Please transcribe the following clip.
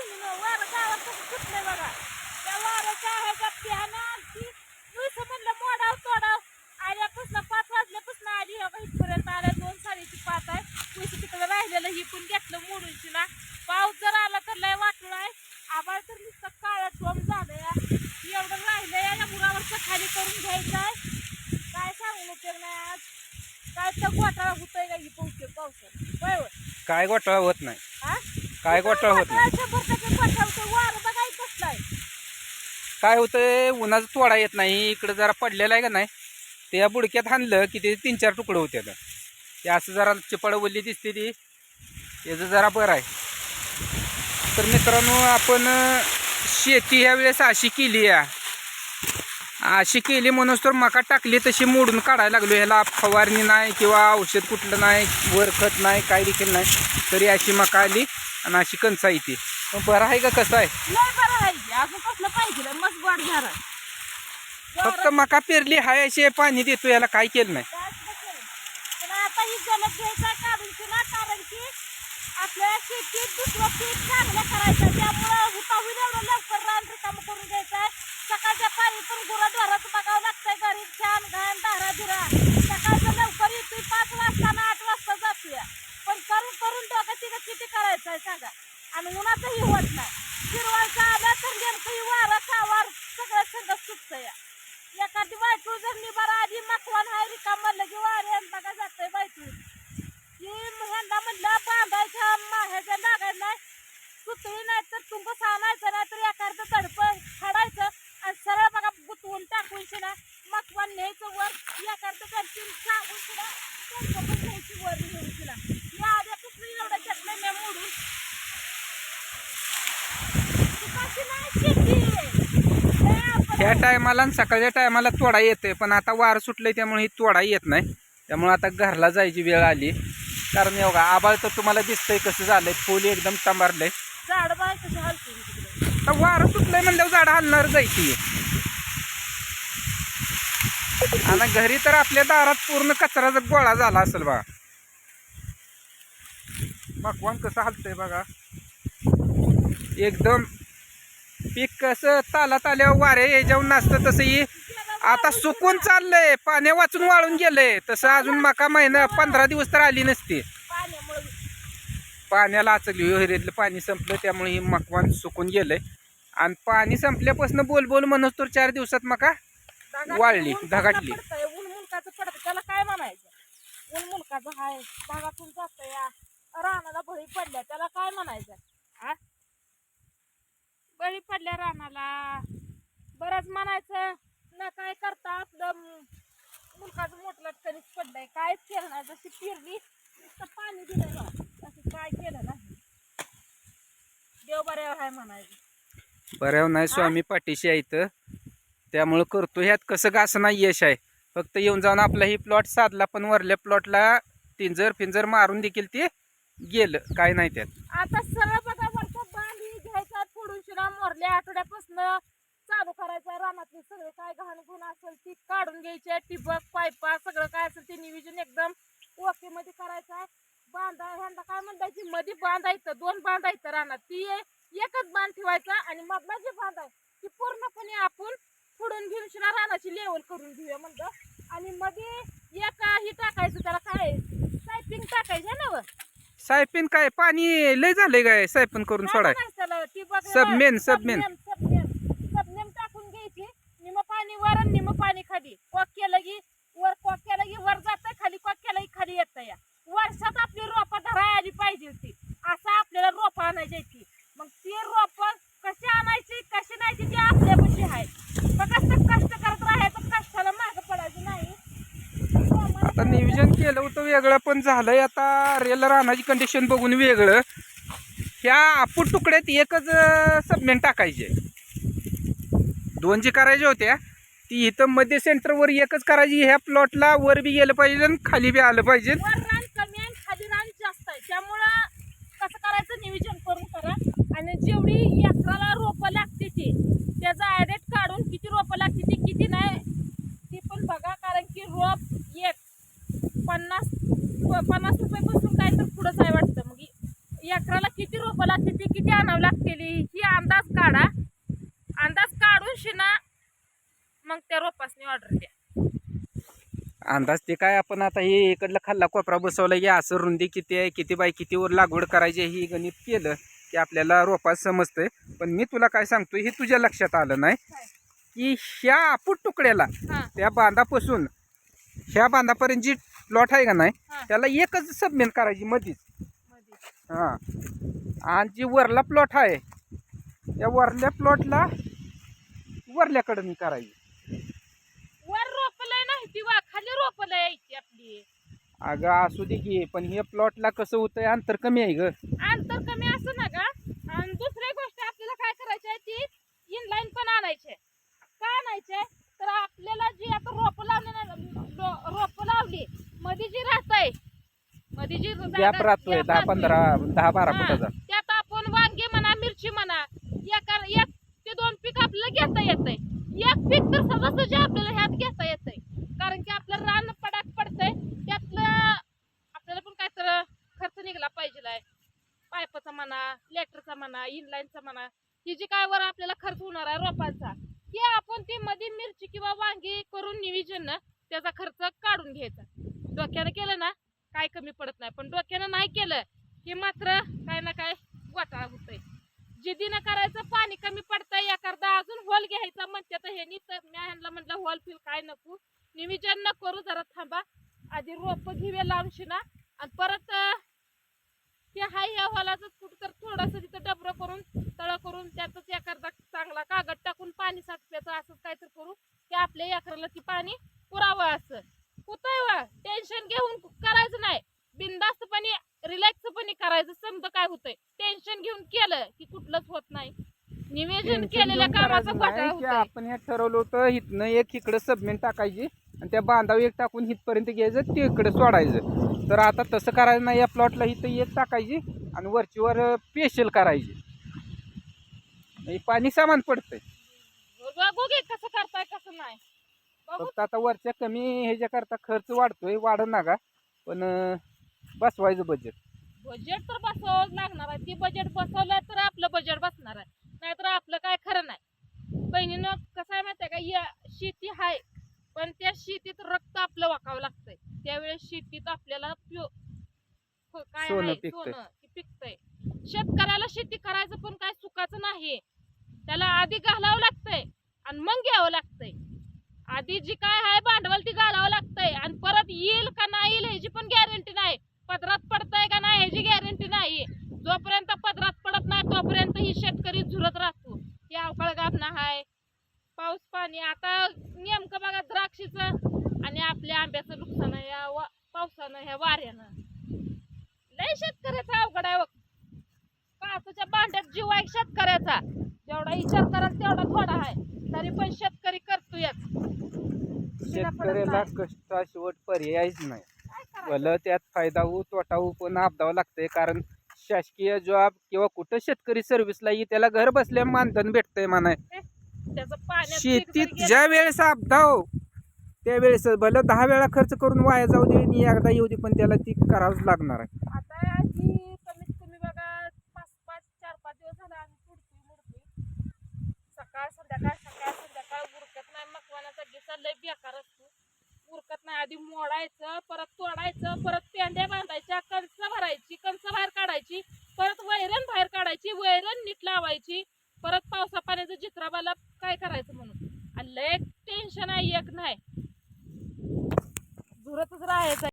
बहिणीनं वारं गावात कसं सुटलंय बघा. त्या वाऱ्याच्या ह्याच्यात बिहानं ती नुसतं म्हणलं मोडाव तोडाव. आल्यापासून 5 वाजल्यापासून आली बघा इथपर्यंत आल्या. 2:30 आहे. पैसे तिकडे राहिलेलं ही पण घेतलं मोडून शिना. पाऊस जर आला तर लय वाटलं आहे. आभाळ तर नुसतं काळं टोम झालं या. एवढं राहिलं या मुरावरचं खाली करून घ्यायचं आहे. काय सांगून उपयोग नाही आज. काय तर घोटाळा होतोय का ही पावसात. होय होय. काय घोटाळा होत नाही. हा? काय घोटाळा होत नाही. 100% घोटाळा होतोय. वारं बघा कसलं आहे. काय होतंय उन्हाचा तोडा येत नाही. इकडं जरा पडलेला आहे का नाही ते या बुडक्यात हाणलं की ते 3-4 तुकडे होते. ते असं जरा चिपळ वल्ली दिसते ती याचं जरा बरं आहे. तर मित्रांनो आपण शेती ह्या वेळेस अशी केली आहे. अशी केली म्हणून तर मका टाकली तशी मोडून काढायला लागलो. ह्याला फवारणी नाही किंवा औषध कुठलं नाही, वर खत नाही, काही देखील नाही, तरी अशी मका आली आणि अशी कणसा येते. मग बरं आहे का कसं आहे? लय बरं आहे. अजून कसलं पाहिजे मस्त गोड झालं. फक्त मका पेरली हाय अशी पाणी देतो, याला काय केलं नाही. पण आता ही जलद घ्यायचा काढून ना, कारण की आपल्या शेतीत दुसरं पीक चांगलं करायचं. त्यामुळं हुताहून एवढं लवकर रान रिकामं करून घ्यायचं आहे. सकाळच्या पाणी पण गुराढोराचं बघावं लागतंय. घरी छान घाण धारा धिरा. सकाळचं लवकर येतोय 5 वाजता ना 8 वाजता जातोया. पण करून करून डोकं तिथं किती करायचं आहे सांगा. आणि उन्हाचंही होत नाही. फिरवायचं आलं तर नेमकं ही वारा कावार सगळं संग सुटतं या. एखादी बायतूळ जर निबारा आधी मकवान हाय रिकाम म्हणलं की वारे बघा जातंय बायतूळ. की ह्यांना म्हणलं बांधायच्या ह्याच्या लागायला नाही. सुतळी नाही तर तुमचं साणायचं नाही तर एखादं तडपं फाडायचं आणि सरळ बघा गुतवून टाकून शिना मकवान न्यायचं वर. एखादं त्यांची सांगून शिना त्यांचं पण न्यायची वर घेऊन शिना. या आल्यापासून एवढं घेतलंय मी मोडून. कशी नाही शेती ह्या टायमाला आणि सकाळच्या टायमाला तोडा येते, पण आता वार सुटलंय त्यामुळे ही तोडा येत नाही. त्यामुळे आता घरला जायची वेळ आली. कारण एवढा आबाळ तर तुम्हाला दिसतंय कसं झालंय. फुल एकदम टंबारलंय. झाड बाय कशी हलते तिकडे. आता वारं सुटलंय म्हणल्यावर झाड हलणार जायची. आणि घरी तर आपल्या दारात पूर्ण कचराचा गोळा झाला असेल बघा. मकवान कसं हलतंय बघा. एकदम पीक कसं तालात आल्यावर वारे याच्यावर नसतं तसंही आता सुकून चाललंय. पाण्या वाचून वाळून गेलंय. तसं अजून मका महिना 15 दिवस तर आली नसती. पाण्याला आचली विहिरीतलं पाणी संपलं त्यामुळे ही मकवान सुकून गेलंय. आणि पाणी संपल्यापासून बोल बोल म्हणून तर 4 दिवसात मका वाळली धगाटली. ऊन मुलकाचं पडतं त्याला काय म्हणायचं. ऊन मुलकाचं हाय भागातून जात या रानाला बळी पडल्या त्याला काय म्हणायचं. हा बळी पडल्या रानाला बरंच म्हणायचं ना. काय करता आपलं मुलकाचं मोठं लटकणीच पडलंय. कायच केलं नाही. जशी फिरली नुसतं पाणी दिलंय बा. असं काय केलं नाही. देव बऱ्यावर हाय म्हणायचं. बऱ्यावर नाही स्वामी पाठीशी आहे इथं. त्यामुळं करतो. ह्यात कसं का असं नाही यश आहे. फक्त येऊन जाऊन आपला ही प्लॉट साधला, पण वरल्या प्लॉटला पिंजर मारून देखील ते गेलं. काय नाही त्यात. आता सरळ बघा वरचा बांध घ्यायचा फोडून शिरा. मोरल्या आठवड्यापासून चालू करायचं. रानातली सगळे काय घाण गुण असेल ती काढून घ्यायची. ठिबक पायपा सगळं काय असेल ते नियोजन एकदम ओके मध्ये करायचं आहे. बांधा ह्यांना काय म्हणतायची मध्ये बांधायचं 2 बांधायचं रानात. ती एकच बांध ठेवायचा आणि मधला जे बांध आहे ती पूर्णपणे आपण फोडून घेऊन शिरा रानाची लेवल करून घेऊया म्हणलं. आणि मध्ये एक ही टाकायचं त्याला काय सायपिंग टाकायचं ना. सायपिन काय पाणी लय झालंय काय सायपिन करून सोडाय. सबमेन टाकून घ्यायची. निम पाणी वर आणि निम पाणी खाली. कॉक केलं की वर जात खाली. कॉक केलं की खाली येत. या वर्षात आपली रोपं धरायला आली पाहिजे ती. असं आपल्याला रोपं आणायची. मग ती रोपं कशी आणायची कशी नाही ती आपल्यापाशी आहे. फक्त कष्ट करत राहायचं. कष्टाला मागं पडायचं नाही. आता नियोजन केलं होतं वेगळं पण झालंय. आता रेल रानाची कंडिशन बघून वेगळं. ह्या आपण तुकड्यात एकच सबमेंट टाकायचे. 2 जी करायच्या होत्या ती इथं मध्ये सेंटरवर एकच करायची. ह्या प्लॉटला वर बी गेलं पाहिजे आणि खाली बी आलं पाहिजे. वर रान कमी आहे खाली रान जास्त आहे. त्यामुळं कसं करायचं नियोजन करून करा. आणि जेवढी एकराला रोपं लागते ती त्याचा ॲडेट काढून किती रोपं लागते ती किती नाही ती पण बघा. कारण की रोप एक 50 रुपयापासून काय तर पुढंच आहे वाटतं. मग एकराला किती रोपं रोपाला किती आणावं लागतील ही अंदाज काढा. अंदाज काढून शिना मग त्या रोपासनी ऑर्डर द्या. अंदाज ते काय आपण आता हे इकडला खाल्ला कोपरा बसवला की असं रुंदी किती आहे, किती बाय कितीवर लागवड करायची ही गणित केलं की आपल्याला रोपात समजतंय. पण मी तुला काय सांगतो हे तुझ्या लक्षात आलं नाही की ह्या आपूट तुकड्याला त्या बांधापासून ह्या बांधापर्यंत जी प्लॉट आहे का नाही त्याला एकच सबमिट करायची मधीच. हां, आणि जी वरला प्लॉट आहे त्या वरल्या प्लॉटला वरल्याकडे करायची. वर रोपलंय नाही ती वा खाली रोपलंय यायची आपली. अगं असू दे की, पण हे प्लॉटला कसं होतंय अंतर कमी आहे ग. अंतर कमी असं ना का. आणि दुसरी गोष्ट आपल्याला काय करायची आहे ती इनलाईन पण आणायचे. का आणायचे तर आपल्याला जी आता रोप लावली मध्ये जी राहतंय मध्ये जी गॅप राहतोय 10-12 फुटाचा. त्यात आपण वांगी म्हणा मिरची म्हणा एक ते दोन पीक आपल्याला घेता येतंय. एक पीक तर सहज आपल्याला ह्यात घेता येतंय. कारण की आपलं रान पडाक पडतंय त्यातलं आपल्याला पण काय तर खर्च निघला पाहिजे. पाईपाचा म्हणा, लेटरचा म्हणा, इनलाईनचा म्हणा, ही जी काय वर आपल्याला खर्च होणार आहे रोपांचा हे आपण ती मध्ये मिरची किंवा वांगी करून नियोजन त्याचा खर्च काढून घ्यायचा. डोक्यानं केलं ना काय कमी पडत नाही, पण डोक्यानं नाही केलं की मात्र काय ना काय घोटाळा होतोय. जिद्दीनं करायचं पाणी कमी पडतंय एखादा अजून होल घ्यायचा म्हणते तर ह्यांनी तर मी ह्यांना म्हटलं होल फिल काय नको नियोजन न करू, जरा थांबा आधी रोप घेऊया लावून ना आणि परत ते हाय ह्या होलाच कुठं तर थोडंसं तिथं डबरं करून तळ करून त्यातच एखादा चांगला कागद टाकून पाणी साठवायचं असंच काहीतरी करू की आपल्या एकराला ती पाणी पुरावं. असं होतंय वा. टेन्शन घेऊन करायचं नाही, बिनधास्तपणे रिलॅक्सपणे करायचं. समजा काय होतंय टेन्शन घेऊन केलं की कुठलंच होत नाही. नियोजन केलेल्या कामाचा घोटाळा होतोय. आपण हे ठरवलं होतं इथनं एक इकडे सबमिट टाकायची आणि त्या बांधावर एक टाकून इथपर्यंत घ्यायचं ते इकडे सोडायचं. तर आता तसं करायचं नाही. या प्लॉटला इथं एक टाकायची आणि वरचीवर स्पेशल करायची. पाणी सामान पडतंय. बघू घे कसं करताय कसं नाही. फक्त आता वरच्या कमी ह्याच्या करता खर्च वाढतोय, वाढ नका पण बसवायचं बजेट. बजेट तर बसवावंच लागणार आहे. ती बजेट बसवलं तर आपलं बजेट बसणार आहे, नाहीतर आपलं काय खरं नाही. बहिणीनं कसं आहे माहिती आहे का, या शेती आहे पण त्या शेतीत रक्त आपलं वाकावं लागतंय. त्यावेळेस शेतीत आपल्याला काय आहे सोनं पिकतंय. शेतकऱ्याला शेती करायचं पण काय सुखाचं नाही. त्याला आधी घालावं लागतंय आणि मग घ्यावं लागतंय. आधी जी काय आहे भांडवल ती घालावं लागतंय आणि परत येईल का नाही येईल ह्याची पण गॅरंटी नाही. पदरात पडतंय का नाही ह्याची गॅरंटी नाही. जोपर्यंत पदरात पडत नाही तोपर्यंत ही शेतकरी झुरत राहतो. ही अवकाळ गाभणा आहे. पाऊस पाणी आता नेमकं बघा द्राक्षीचं आणि आपल्या आंब्याचं नुकसान आहे या पावसानं ह्या वाऱ्यानं. लय शेतकऱ्याचा अवघड आहे. काचच्या भांड्यात जीव आहे शेतकऱ्याचा. जेवढा विचार कराल तेवढा थोडा आहे, तरी पण शेतकरी करतोय. शेतकऱ्याला कष्टाशिवाय पर्यायच नाही. भलं त्यात फायदा होऊ तोटा होऊ पण आपदावं लागतंय. कारण शासकीय जॉब किंवा कुठं शेतकरी सर्व्हिसला येईल त्याला घर बसल्या मानधन भेटतंय म्हणाय. शेतीत ज्या वेळेस आपदाव त्यावेळेस भलं 10 वेळा खर्च करून वाया जाऊ दे आणि एकदा येऊ दे पण त्याला ती करावंच लागणार आहे. आता ही कमीत कमी बघा 4-5 दिवस झाला आम्ही मुडतोय. सकाळ संध्याकाळ उरकत नाही. मकवानाचा दिसा लय बेकार असतो. उरकत नाही. आधी मोडायचं, परत तोडायचं, परत पेंड्या बांधायच्या, कणस भरायची, कणस बाहेर काढायची, परत वैरण बाहेर काढायची, वैरण नीट लावायची, परत पावसा पाण्याचं जित्राबाला काय करायचं म्हणून. आणि लय टेन्शन आहे. एक नाही झुरतच राहायचं.